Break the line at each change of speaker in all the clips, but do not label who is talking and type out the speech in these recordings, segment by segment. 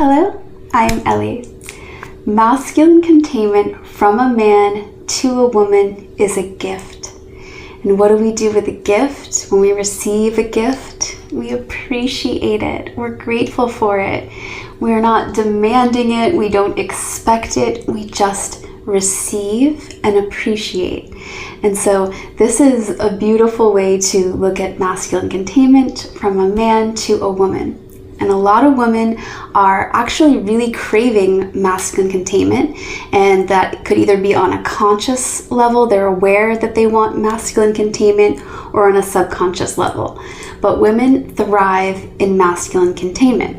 Hello, I'm Ellie. Masculine containment from a man to a woman is a gift. And what do we do with a gift? When we receive a gift, we appreciate it. We're grateful for it. We're not demanding it. We don't expect it. We just receive and appreciate. And so this is a beautiful way to look at masculine containment from a man to a woman. And a lot of women are actually really craving masculine containment, and that could either be on a conscious level, they're aware that they want masculine containment, or on a subconscious level. But women thrive in masculine containment.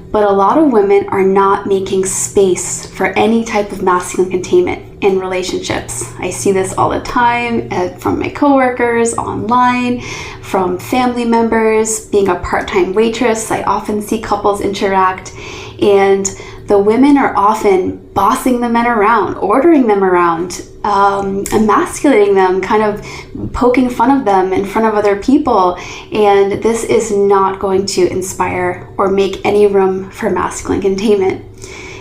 But a lot of women are not making space for any type of masculine containment in relationships. I see this all the time from my coworkers, online, from family members. Being a part-time waitress, I often see couples interact, and the women are often bossing the men around, ordering them around, emasculating them, kind of poking fun of them in front of other people. And this is not going to inspire or make any room for masculine containment.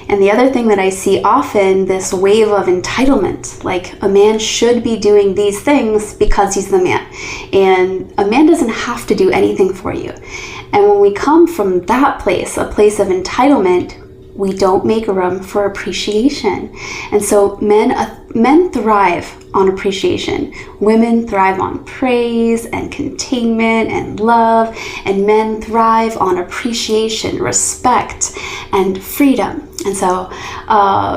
And the other thing that I see often, this wave of entitlement, like a man should be doing these things because he's the man. And a man doesn't have to do anything for you. And when we come from that place, a place of entitlement, we don't make room for appreciation. And so men thrive on appreciation. Women thrive on praise and containment and love, and men thrive on appreciation, respect, and freedom. And so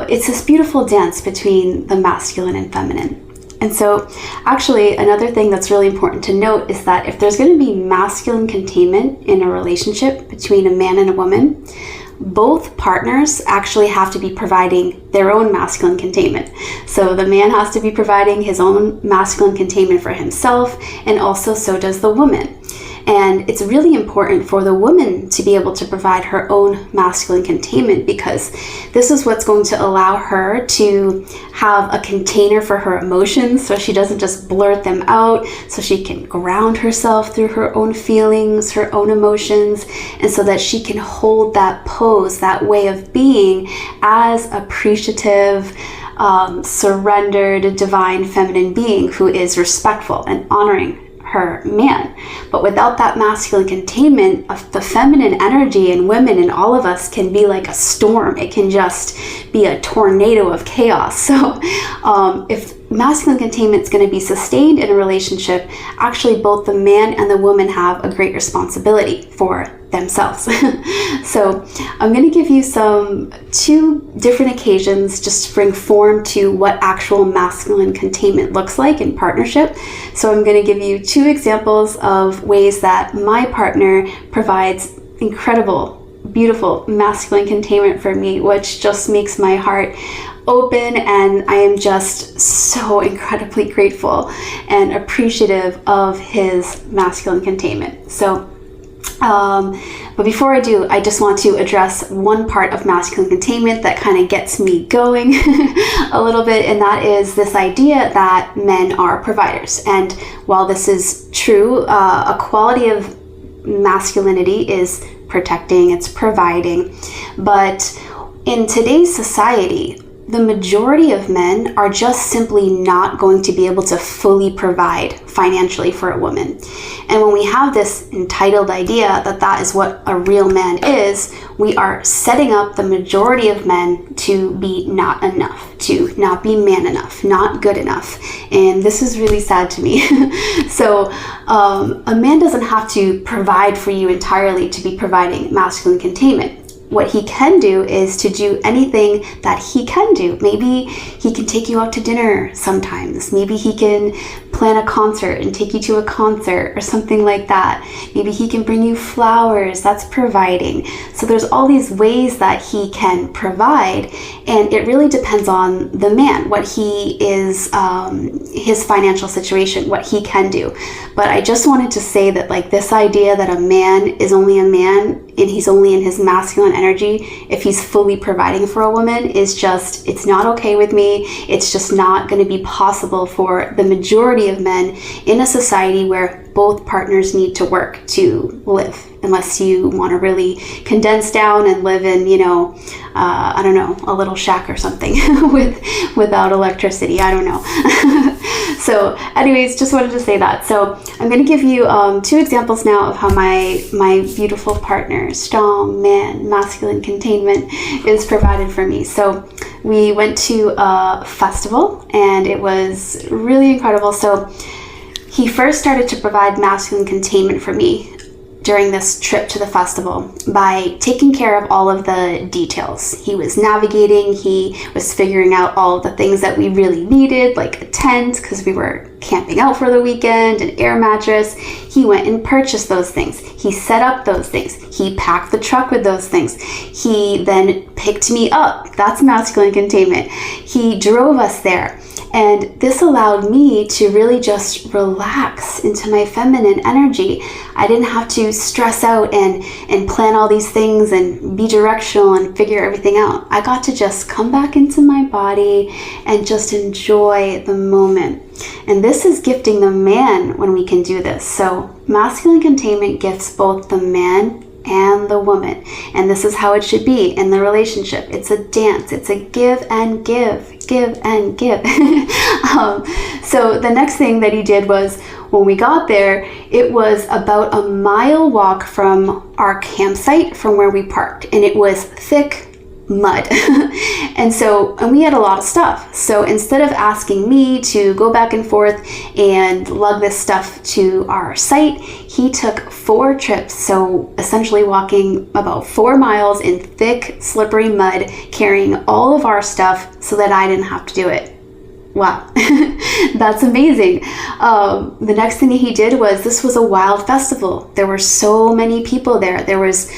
it's this beautiful dance between the masculine and feminine. And so actually another thing that's really important to note is that if there's going to be masculine containment in a relationship between a man and a woman, both partners actually have to be providing their own masculine containment. So the man has to be providing his own masculine containment for himself, and also so does the woman. And it's really important for the woman to be able to provide her own masculine containment, because this is what's going to allow her to have a container for her emotions, so she doesn't just blurt them out, so she can ground herself through her own feelings, her own emotions, and so that she can hold that pose, that way of being as appreciative, surrendered, divine feminine being who is respectful and honoring her man. But without that masculine containment, of the feminine energy in women and all of us can be like a storm. It can just be a tornado of chaos. So if masculine containment is going to be sustained in a relationship, actually both the man and the woman have a great responsibility for themselves. So I'm going to give you two different occasions just to bring form to what actual masculine containment looks like in partnership. So I'm going to give you two examples of ways that my partner provides incredible, beautiful masculine containment for me, which just makes my heart open, and I am just so incredibly grateful and appreciative of his masculine containment. So but before I do, I just want to address one part of masculine containment that kind of gets me going a little bit, and that is this idea that men are providers. And while this is true, a quality of masculinity is protecting, it's providing. But in today's society, the majority of men are just simply not going to be able to fully provide financially for a woman. And when we have this entitled idea that that is what a real man is, we are setting up the majority of men to be not enough, to not be man enough, not good enough. And this is really sad to me. So a man doesn't have to provide for you entirely to be providing masculine containment. What he can do is to do anything that he can do. Maybe he can take you out to dinner sometimes. Maybe he can plan a concert and take you to a concert or something like that. Maybe he can bring you flowers. That's providing. So there's all these ways that he can provide, and it really depends on the man, what he is, his financial situation, what he can do. But I just wanted to say that, like, this idea that a man is only a man and he's only in his masculine energy if he's fully providing for a woman is just, it's not okay with me. It's just not going to be possible for the majority majority of men in a society where both partners need to work to live, unless you want to really condense down and live in, I don't know, a little shack or something without electricity. I don't know. So anyways, just wanted to say that. So I'm going to give you 2 examples now of how my beautiful partner, strong man, masculine containment, is provided for me. So we went to a festival and it was really incredible. So he first started to provide masculine containment for me during this trip to the festival by taking care of all of the details. He was navigating, he was figuring out all of the things that we really needed, like a tent, because we were camping out for the weekend, an air mattress. He went and purchased those things. He set up those things. He packed the truck with those things. He then picked me up. That's masculine containment. He drove us there. And this allowed me to really just relax into my feminine energy. I didn't have to stress out and plan all these things and be directional and figure everything out. I got to just come back into my body and just enjoy the moment. And this is gifting the man when we can do this. So masculine containment gifts both the man and the woman. And this is how it should be in the relationship. It's a dance. It's a give and give, give and give. So the next thing that he did was, when we got there, it was about a mile walk from our campsite from where we parked. And it was thick mud. and we had a lot of stuff. So instead of asking me to go back and forth and lug this stuff to our site, he took 4 trips. So essentially walking about 4 miles in thick, slippery mud, carrying all of our stuff so that I didn't have to do it. Wow, that's amazing. The next thing he did was, this was a wild festival. There were so many people there. There was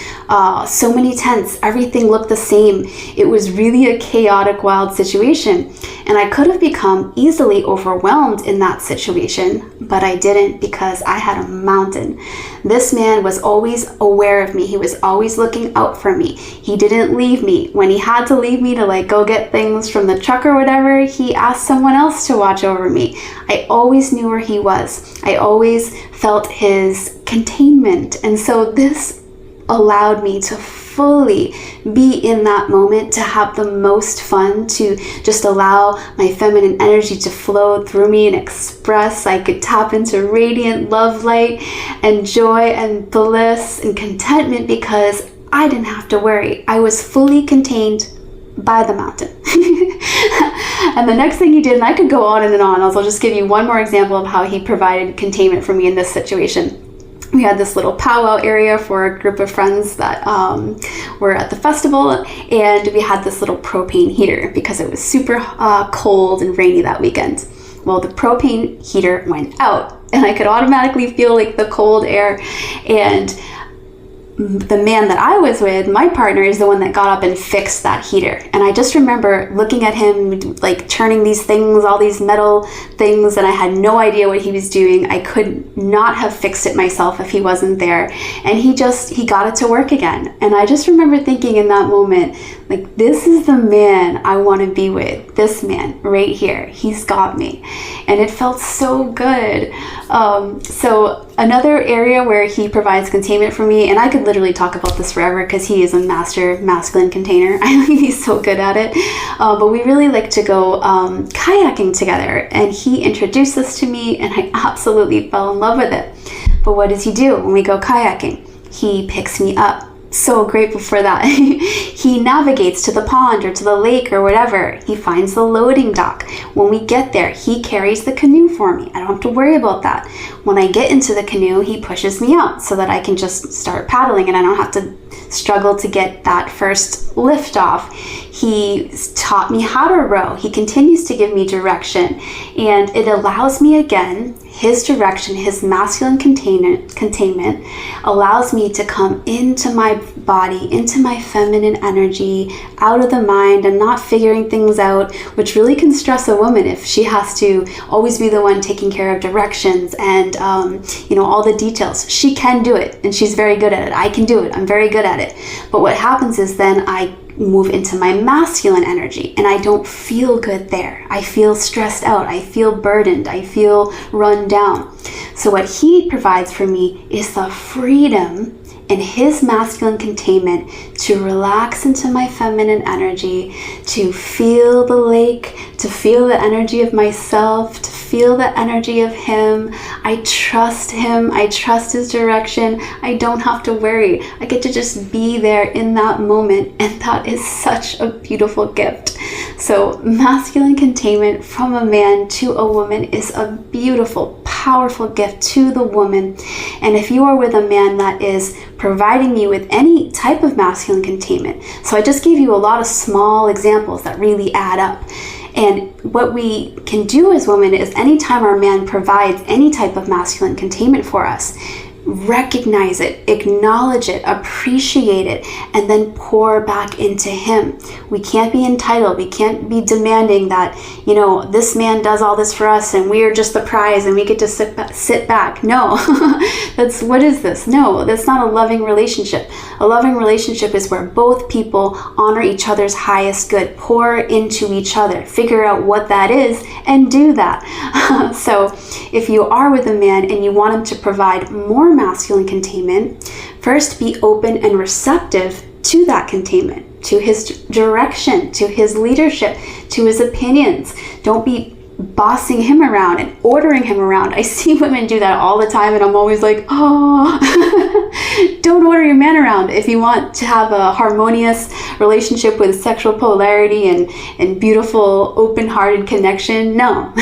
so many tents. Everything looked the same. It was really a chaotic, wild situation. And I could have become easily overwhelmed in that situation, but I didn't, because I had a mountain. This man was always aware of me. He was always looking out for me. He didn't leave me. When he had to leave me to go get things from the truck or whatever, he asked someone else to watch over me. I always knew where he was. I always felt his containment. And so this allowed me to fully be in that moment, to have the most fun, to just allow my feminine energy to flow through me and express. I could tap into radiant love light and joy and bliss and contentment, because I didn't have to worry. I was fully contained by the mountain. And the next thing he did, and I could go on and on, I'll just give you one more example of how he provided containment for me in this situation. We had this little powwow area for a group of friends that were at the festival, and we had this little propane heater because it was super cold and rainy that weekend. Well, the propane heater went out, and I could automatically feel the cold air, and the man that I was with, my partner, is the one that got up and fixed that heater. And I just remember looking at him turning these things, all these metal things, and I had no idea what he was doing. I could not have fixed it myself if he wasn't there. And he got it to work again. And I just remember thinking in that moment, this is the man I want to be with. This man right here, he's got me. And it felt so good. So another area where he provides containment for me, and I could literally talk about this forever because he is a master masculine container. I think he's so good at it. But we really like to go kayaking together, and he introduced this to me, and I absolutely fell in love with it. But what does he do when we go kayaking? He picks me up. So grateful for that. He navigates to the pond or to the lake or whatever. He finds the loading dock. When we get there, he carries the canoe for me. I don't have to worry about that. When I get into the canoe, he pushes me out so that I can just start paddling and I don't have to struggle to get that first lift off. He taught me how to row. He continues to give me direction, and it allows me, again, his direction, his masculine containment allows me to come into my body, into my feminine energy, out of the mind, and not figuring things out, which really can stress a woman if she has to always be the one taking care of directions and all the details. She can do it, and she's very good at it. I can do it. I'm very good at it. But what happens is then I move into my masculine energy, and I don't feel good there. I feel stressed out. I feel burdened. I feel run down. So what he provides for me is the freedom in his masculine containment to relax into my feminine energy, to feel the lake, to feel the energy of myself, to feel the energy of him. I trust him. I trust his direction. I don't have to worry. I get to just be there in that moment, and that is such a beautiful gift. So masculine containment from a man to a woman is a beautiful, powerful gift to the woman. And if you are with a man that is providing you with any type of masculine containment, so I just gave you a lot of small examples that really add up. And what we can do as women is anytime our man provides any type of masculine containment for us, recognize it, acknowledge it, appreciate it, and then pour back into him. We can't be entitled. We can't be demanding that, this man does all this for us and we are just the prize and we get to sit back. No, what is this? No, that's not a loving relationship. A loving relationship is where both people honor each other's highest good, pour into each other, figure out what that is, and do that. So if you are with a man and you want him to provide more masculine containment, first be open and receptive to that containment, to his direction, to his leadership, to his opinions. Don't be bossing him around and ordering him around. I see women do that all the time, and I'm always like, don't order your man around. If you want to have a harmonious relationship with sexual polarity and beautiful, open-hearted connection, no.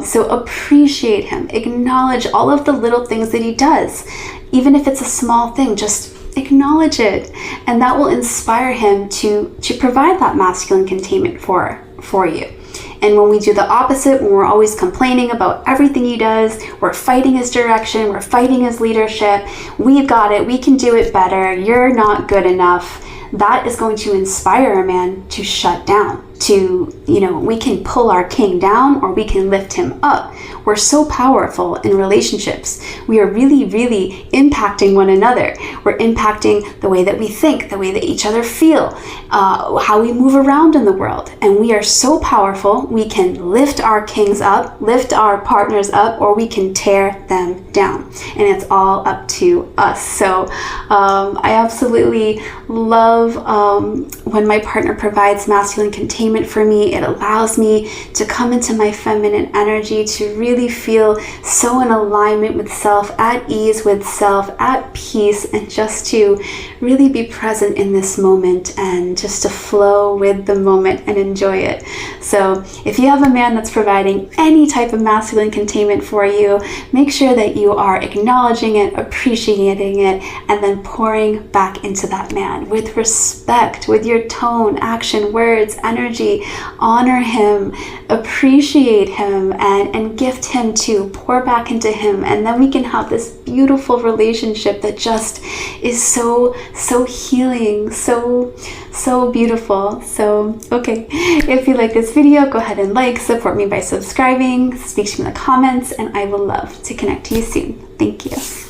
So appreciate him. Acknowledge all of the little things that he does. Even if it's a small thing, just acknowledge it. And that will inspire him to provide that masculine containment for you. And when we do the opposite, when we're always complaining about everything he does, we're fighting his direction, we're fighting his leadership, we've got it, we can do it better, you're not good enough, that is going to inspire a man to shut down. We can pull our king down or we can lift him up. We're so powerful in relationships. We are really, really impacting one another. We're impacting the way that we think, the way that each other feel, how we move around in the world. And we are so powerful, we can lift our kings up, lift our partners up, or we can tear them down. And it's all up to us. So I absolutely love when my partner provides masculine containment for me. It allows me to come into my feminine energy, to really feel so in alignment with self, at ease with self, at peace, and just to really be present in this moment and just to flow with the moment and enjoy it. So if you have a man that's providing any type of masculine containment for you, make sure that you are acknowledging it, appreciating it, and then pouring back into that man with respect, with your tone, action, words, energy. Honor him, appreciate him, and gift him too. Pour back into him, and then we can have this beautiful relationship that just is so healing, so beautiful. So okay, if you like this video, go ahead and support me by subscribing, speak to me in the comments, and I will love to connect to you soon. Thank you.